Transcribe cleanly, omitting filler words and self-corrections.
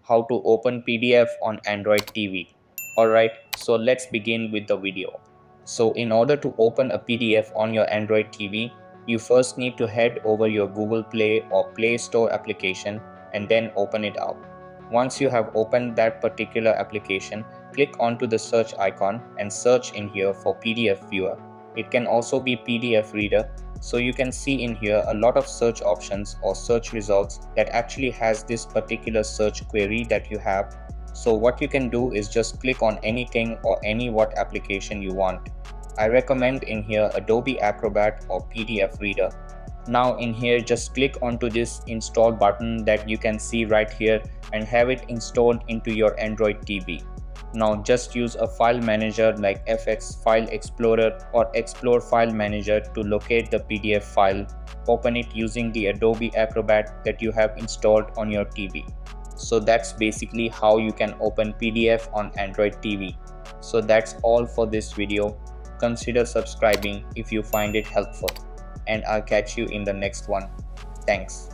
how to open PDF on Android TV. Alright, so let's begin with the video. So in order to open a PDF on your Android TV, you first need to head over your Google Play or Play Store application and then open it up. Once you have opened that particular application, click onto the search icon and search in here for PDF viewer. It can also be PDF reader, so you can see in here a lot of search options or search results that actually has this particular search query that you have. So what you can do is just click on anything or any what application you want. I recommend in here Adobe Acrobat or PDF reader. Now in here just click onto this install button that you can see right here and have it installed into your Android TV. Now just use a file manager like FX File Explorer or Explore File Manager to locate the PDF file. Open it using the Adobe Acrobat that you have installed on your TV. So that's basically how you can open PDF on Android TV. So that's all for this video. Consider subscribing if you find it helpful, and I'll catch you in the next one. Thanks.